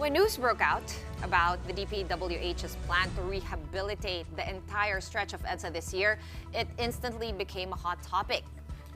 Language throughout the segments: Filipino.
When news broke out about the DPWH's plan to rehabilitate the entire stretch of EDSA this year, it instantly became a hot topic.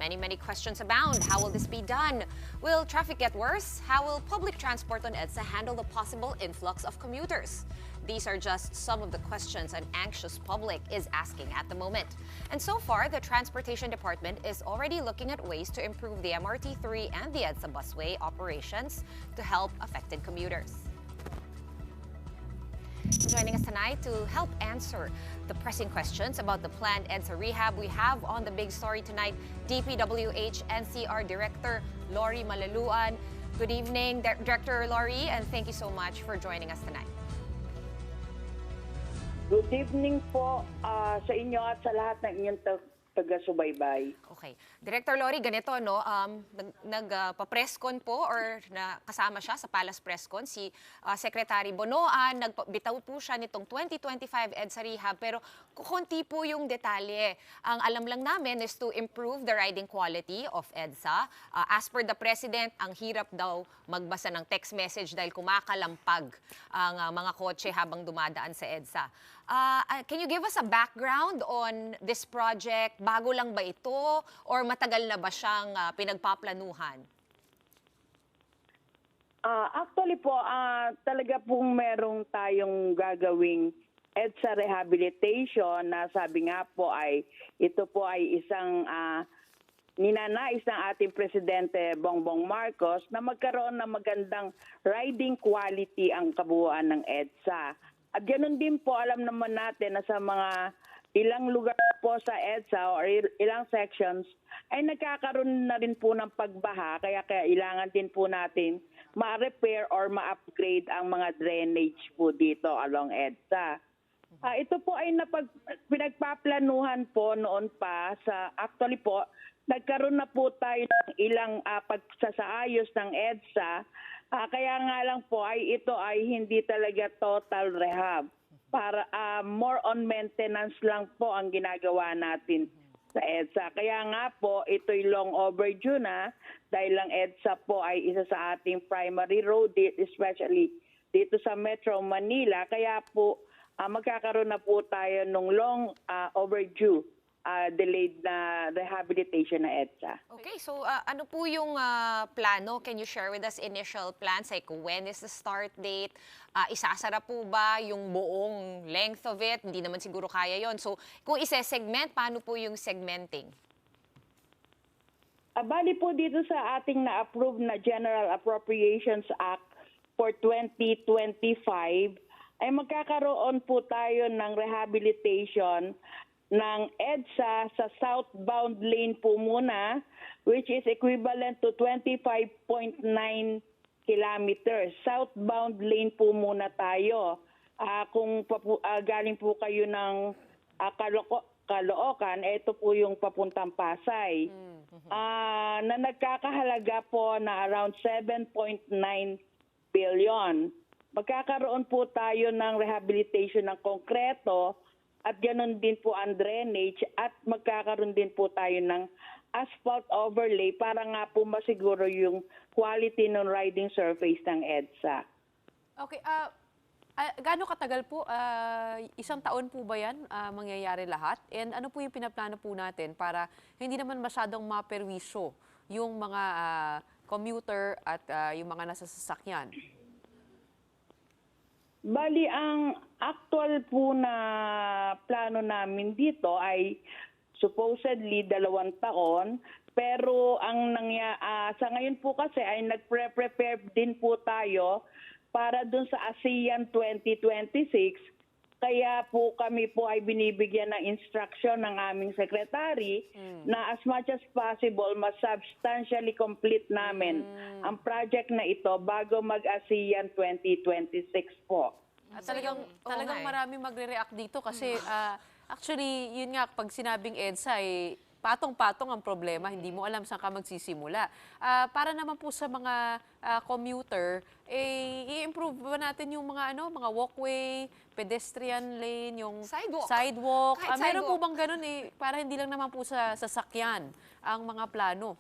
Many questions abound. How will this be done? Will traffic get worse? How will public transport on EDSA handle the possible influx of commuters? These are just some of the questions an anxious public is asking at the moment. And so far, the Transportation Department is already looking at ways to improve the MRT3 and the EDSA busway operations to help affected commuters. Joining us tonight to help answer the pressing questions about the planned EDSA rehab, we have on the big story tonight DPWH NCR Director Lori Malaluan. Good evening, Director Lori, and thank you so much for joining us tonight. Good evening po sa inyo at sa lahat ng inyong taga-subaybay. Okay. Director Lori, ganito, no? Nagpa-presscon po or kasama siya sa Palace Presscon si Secretary Bonoan. Nagbitaw po siya nitong 2025 EDSA Rehab pero kukunti po yung detalye. Ang alam lang namin is to improve the riding quality of EDSA. As per the President, ang hirap daw magbasa ng text message dahil kumakalampag ang mga kotse habang dumadaan sa EDSA. Can you give us a background on this project? Bago lang ba ito or matagal na ba siyang pinagpaplanuhan? Actually po, talaga pong merong tayong gagawing EDSA rehabilitation na sabi nga po ay ito po ay isang ninanais ng ating Presidente Bongbong Marcos na magkaroon ng magandang riding quality ang kabuuan ng EDSA. At ganoon din po, alam naman natin na sa mga ilang lugar po sa EDSA or ilang sections ay nagkakaroon na rin po ng pagbaha kaya kailangan din po natin ma-repair or ma-upgrade ang mga drainage po dito along EDSA. Ito po ay pinagpaplanuhan po noon pa actually po nagkaroon na po tayo ng ilang pagsasaayos ng EDSA. Kaya nga lang po ay ito ay hindi talaga total rehab. Para more on maintenance lang po ang ginagawa natin sa EDSA. Kaya nga po ito'y long overdue na dahil lang EDSA po ay isa sa ating primary road, especially dito sa Metro Manila. Kaya po magkakaroon na po tayo ng long overdue delayed na rehabilitation na EDSA. Okay, so ano po yung plano? Can you share with us initial plans? Like when is the start date? Isasara po ba yung buong length of it? Hindi naman siguro kaya yon. So kung isa-segment, paano po yung segmenting? Bali po dito sa ating na-approve na General Appropriations Act for 2025, ay magkakaroon po tayo ng rehabilitation ng EDSA sa southbound lane po muna, which is equivalent to 25.9 kilometers. Southbound lane po muna tayo. Kung galing po kayo ng Caloocan, ito po yung papuntang Pasay. Na nagkakahalaga po na around 7.9 billion. Magkakaroon po tayo ng rehabilitation ng konkreto at ganoon din po ang drainage at magkakaroon din po tayo ng asphalt overlay para nga po masiguro yung quality ng riding surface ng EDSA. Okay, gaano katagal po? Isang taon po ba yan mangyayari lahat? And ano po yung pinaplano po natin para hindi naman masyadong maperwisyo yung mga commuter at yung mga nasa sasakyan? Bali, ang actual po na plano namin dito ay supposedly 2 taon. Pero ang sa ngayon po kasi ay nagpre-prepare din po tayo para dun sa ASEAN 2026. Kaya po kami po ay binibigyan ng instruction ng aming secretary na as much as possible, mas substantially complete namin ang project na ito bago mag-ASEAN 2026 po. Talagang marami magre-react dito kasi actually, yun nga, pag sinabing EDSA, patong-patong ang problema, hindi mo alam saan ka magsisimula. Para naman po sa mga commuter, i-improve ba natin yung mga mga walkway, pedestrian lane, yung sidewalk. Meron po bang ganun para hindi lang naman po sa sasakyan ang mga plano?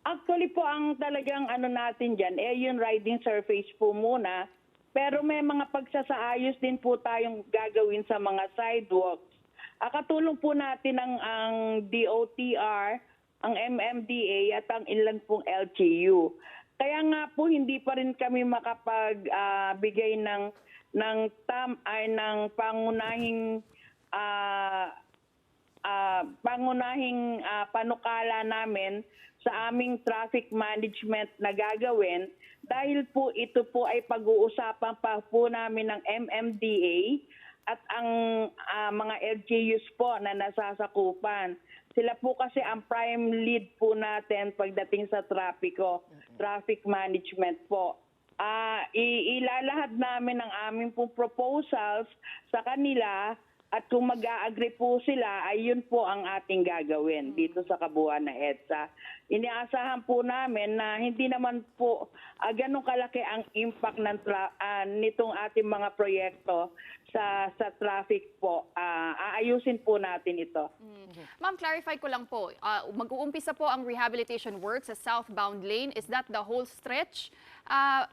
Actually po, ang talagang ano natin dyan, yung riding surface po muna. Pero may mga pagsasaayos din po tayong gagawin sa mga sidewalks. Katulong po natin ang DOTR, ang MMDA at ang ilan pong LGU. Kaya nga po hindi pa rin kami makapagbigay ng pangunahing panukala namin sa aming traffic management na gagawin dahil po ito po ay pag-uusapan pa po namin ng MMDA at ang mga LGUs po na nasasakupan. Sila po kasi ang prime lead po natin pagdating sa traffic management po. Ilalahad namin ang aming pong proposals sa kanila at kung mag-a-agree po sila, ay yun po ang ating gagawin dito sa Kabuuan na EDSA. Iniasahan po namin na hindi naman po ganun kalaki ang impact nitong ating mga proyekto sa traffic po. Aayusin po natin ito. Ma'am, clarify ko lang po. Mag-uumpisa po ang rehabilitation work sa southbound lane. Is that the whole stretch?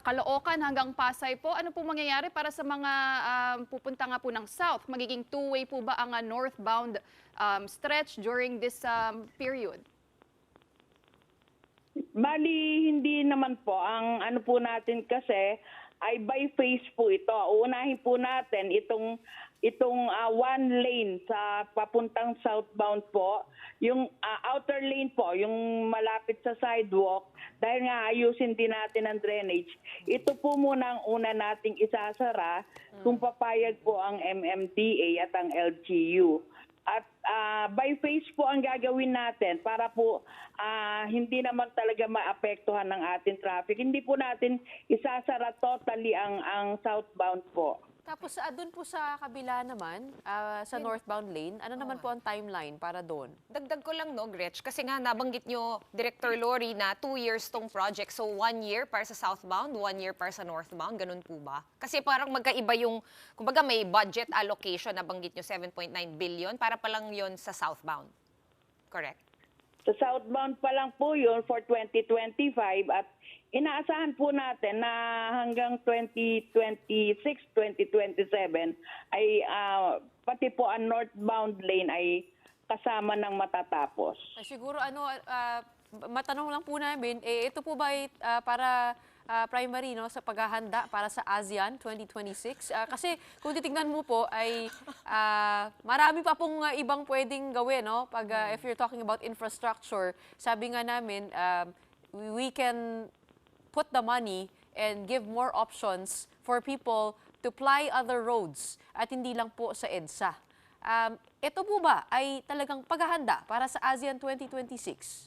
Caloocan hanggang Pasay po. Ano po mangyayari para sa mga pupunta nga po ng south? Magiging two-way po ba ang northbound stretch during this period? Bali, hindi naman po. Ang ano po natin kasi ay by phase po ito. Uunahin po natin itong one lane sa papuntang southbound po. Yung outer lane po, yung malapit sa sidewalk, dahil nga ayusin din natin ang drainage. Ito po muna ang una nating isasara kung papayag po ang MMDA at ang LGU. At by phase po ang gagawin natin para po hindi naman talaga maapektuhan ng ating traffic. Hindi po natin isasara totally ang southbound po. Tapos doon po sa kabila naman, sa northbound lane, ano naman po ang timeline para doon? Dagdag ko lang, no, Gretch, kasi nga nabanggit nyo, Director Lori, na 2 years tong project. So 1 year para sa southbound, 1 year para sa northbound. Ganun po ba? Kasi parang magkaiba yung, kumbaga may budget allocation, nabanggit nyo 7.9 billion, para pa lang yun sa southbound. Correct? Sa southbound pa lang po yun for 2025 at inaasahan po natin na hanggang 2026, 2027 ay pati po ang northbound lane ay kasama ng matatapos. Siguro matanong lang po namin, ito po ba ay para primary sa paghahanda para sa ASEAN 2026? Kasi kung titignan mo po ay marami pa pong ibang pwedeng gawin, no? Pag if you're talking about infrastructure, sabi nga namin we can put the money and give more options for people to ply other roads at hindi lang po sa EDSA. Ito po ba ay talagang paghahanda para sa ASEAN 2026?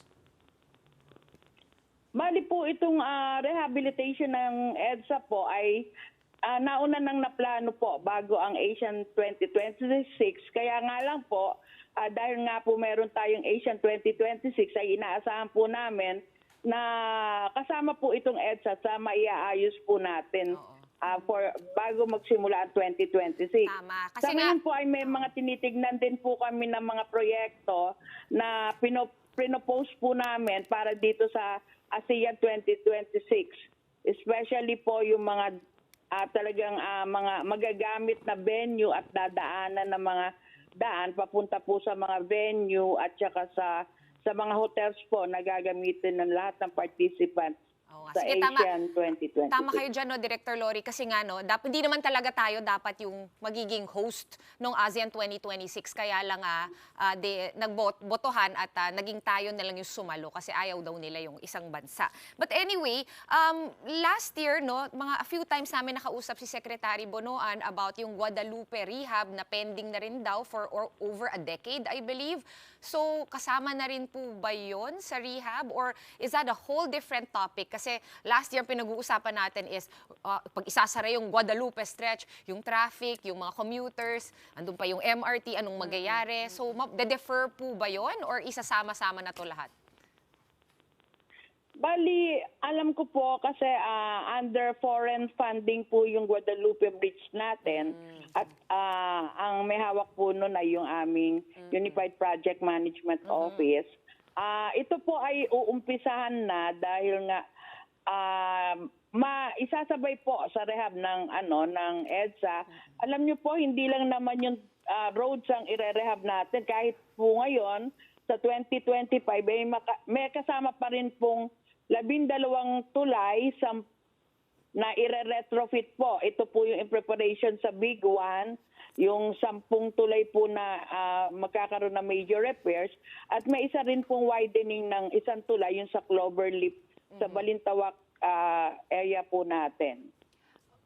Bali po itong rehabilitation ng EDSA po ay nauna nang naplano po bago ang Asian 2026. Kaya nga lang po, dahil nga po meron tayong Asian 2026 ay inaasahan po namin na kasama po itong EDSA sa maiaayos po natin bago magsimula ang 2026. Tama. Sa ngayon po ay may mga tinitignan din po kami ng mga proyekto na pinopose po namin para dito sa ASEAN 2026. Especially po yung mga talagang mga magagamit na venue at dadaanan ng mga daan papunta po sa mga venue at saka sa mga hotels po na gagamitin ng lahat ng participants sa sige, Asian 2026. Tama kayo dyan, no, Director Lori, kasi nga, no, hindi naman talaga tayo dapat yung magiging host ng ASEAN 2026. Kaya lang nagbotohan at naging tayo na lang yung sumalo kasi ayaw daw nila yung isang bansa. But anyway, last year, no, a few times namin nakausap si Secretary Bonoan about yung Guadalupe rehab na pending na rin daw for over a decade, I believe. So, kasama na rin po ba yun sa rehab? Or is that a whole different topic? Kasi last year pinag-uusapan natin is pag isasara yung Guadalupe stretch, yung traffic, yung mga commuters, andun pa yung MRT, anong magyayari. So, de-defer po ba yun? Or isasama-sama na to lahat? Bali, alam ko po kasi under foreign funding po yung Guadalupe Bridge natin at ang may hawak po nun ay yung aming Unified Project Management Office. ito po ay uumpisahan na dahil nga isasabay po sa rehab ng EDSA. Alam niyo po, hindi lang naman yung roads ang ire-rehab natin. Kahit po ngayon, sa 2025, may kasama pa rin pong 12 tulay na ire-retrofit po. Ito po yung in preparation sa Big One, yung 10 tulay po na magkakaroon ng major repairs. At may isa rin pong widening ng isang tulay, yung sa Cloverleaf, sa Balintawak area po natin.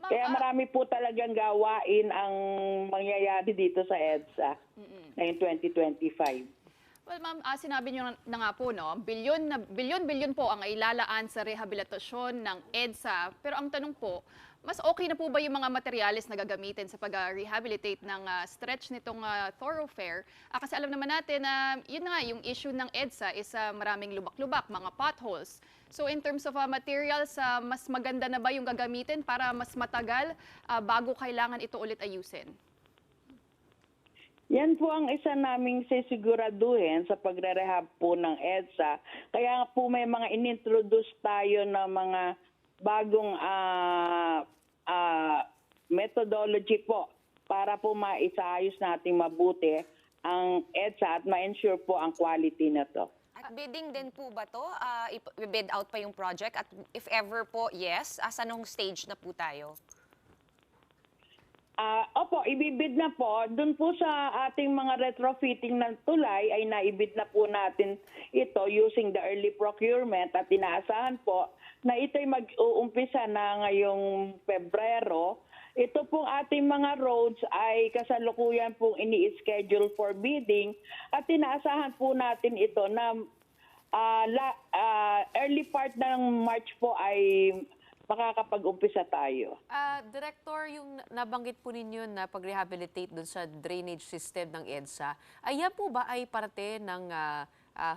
Kaya marami po talagang gawain ang mangyayari dito sa EDSA ngayong 2025. Well, ma'am, sinabi niyo na nga po, no, bilyon po ang ilalaan sa rehabilitasyon ng EDSA. Pero ang tanong po, mas okay na po ba yung mga materyales na gagamitin sa pag-rehabilitate ng stretch nitong thoroughfare? Kasi alam naman natin na yun nga, yung issue ng EDSA is maraming lubak-lubak, mga potholes. So in terms of materials, mas maganda na ba yung gagamitin para mas matagal bago kailangan ito ulit ayusin? Yan po ang isa naming sisiguraduhin sa pagre-rehab po ng EDSA. Kaya po may mga inintroduce tayo na mga bagong methodology po para po maisaayos natin mabuti ang EDSA at ma-ensure po ang quality na to. At bidding din po ba to? I-bid out pa yung project? At if ever po, yes, anong stage na po tayo? Opo, ibibid na po. Doon po sa ating mga retrofitting ng tulay ay naibid na po natin ito using the early procurement at inaasahan po na ito'y mag-uumpisa na ngayong Pebrero. Ito pong ating mga roads ay kasalukuyan pong ini-schedule for bidding at inaasahan po natin ito na early part ng March po ay makakapag-umpisa tayo. Director, yung nabanggit po ninyo na pag-rehabilitate dun sa drainage system ng EDSA, ay yan po ba ay parte ng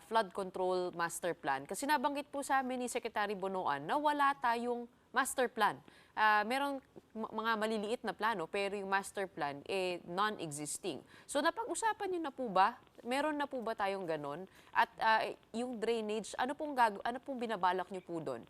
flood control master plan? Kasi nabanggit po sa amin ni Secretary Bonoan na wala tayong master plan. Merong mga maliliit na plano pero yung master plan non-existing. So napag-usapan niyo na po ba? Meron na po ba tayong ganon? At yung drainage, ano pong binabalak niyo po doon?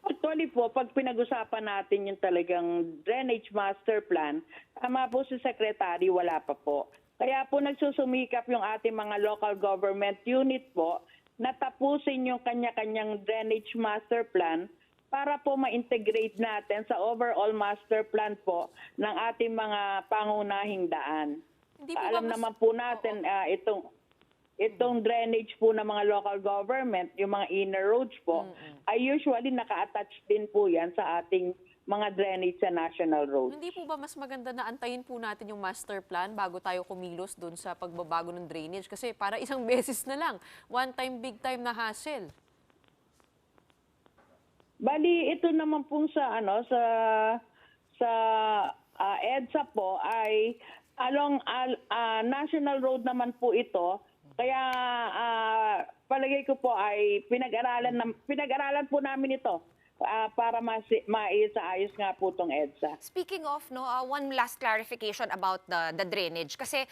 Actually po, pag pinag-usapan natin yung talagang drainage master plan, tama po si Secretary, wala pa po. Kaya po nagsusumikap yung ating mga local government unit po na tapusin yung kanya-kanyang drainage master plan para po ma-integrate natin sa overall master plan po ng ating mga pangunahing daan. Alam naman po natin itong drainage po ng mga local government, yung mga inner roads po, ay usually naka-attach din po yan sa ating mga drainage sa national roads. Hindi po ba mas maganda na antayin po natin yung master plan bago tayo kumilos doon sa pagbabago ng drainage? Kasi para isang beses na lang, one time, big time na hassle. Bali, ito naman pong sa EDSA po ay along national road naman po ito. Kaya palagay ko po ay pinag-aralan po namin ito para maisaayos nga po itong EDSA. Speaking of, one last clarification about the drainage. Kasi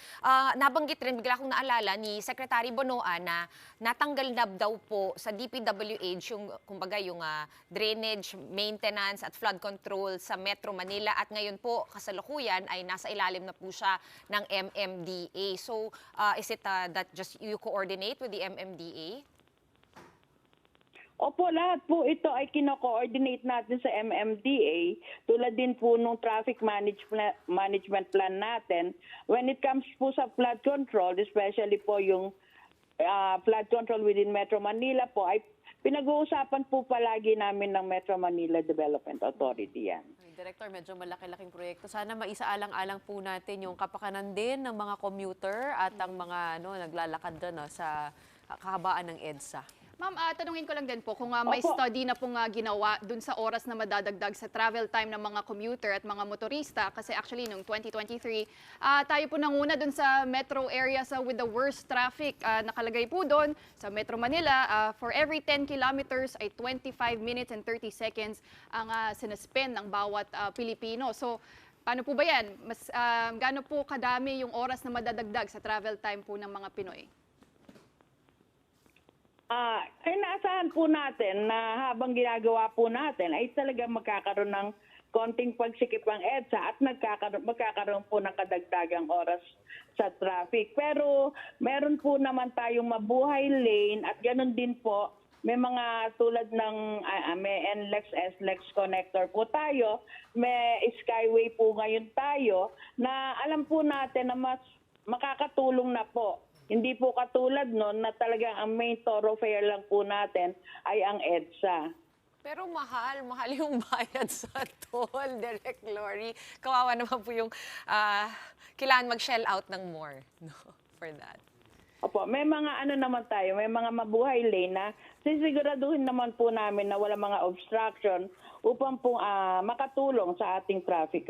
nabanggit rin, bigla akong naalala ni Secretary Bonoan na natanggal na daw po sa DPWH yung, kumbaga, yung drainage, maintenance at flood control sa Metro Manila. At ngayon po, kasalukuyan ay nasa ilalim na po siya ng MMDA. So, is it that just you coordinate with the MMDA? Opo, lahat po ito ay kino-coordinate natin sa MMDA, tulad din po nung traffic management plan natin. When it comes po sa flood control, especially po yung flood control within Metro Manila po, ay pinag-uusapan po palagi namin ng Metro Manila Development Authority yan. Director, medyo malaki-laking proyekto. Sana maisaalang-alang po natin yung kapakanan din ng mga commuter at ang mga naglalakad doon sa kahabaan ng EDSA. Ma'am, tanungin ko lang din po kung may study na pong ginawa dun sa oras na madadagdag sa travel time ng mga commuter at mga motorista. Kasi actually, noong 2023, tayo po nanguna dun sa metro areas with the worst traffic. Nakalagay po dun sa Metro Manila, for every 10 kilometers ay 25 minutes and 30 seconds ang sinaspend ng bawat Pilipino. So, paano po ba yan? Gaano po kadami yung oras na madadagdag sa travel time po ng mga Pinoy? Inaasahan po natin na habang ginagawa po natin ay talaga magkakaroon ng konting pagsikip ang EDSA at magkakaroon po ng kadagdagang oras sa traffic. Pero meron po naman tayong mabuhay lane at ganoon din po, may mga tulad ng may NLEX, SLEX connector po tayo, may Skyway po ngayon tayo na alam po natin na mas makakatulong na po. Hindi po katulad noon na talagang ang main thoroughfare lang po natin ay ang EDSA. Pero mahal yung bayad sa toll, Direk Glory. Kawawa naman po yung kailangan mag-shell out ng more for that. Opo, may mga naman tayo, may mga mabuhay lane na sisiguraduhin naman po namin na wala mga obstruction upang po makatulong sa ating traffic.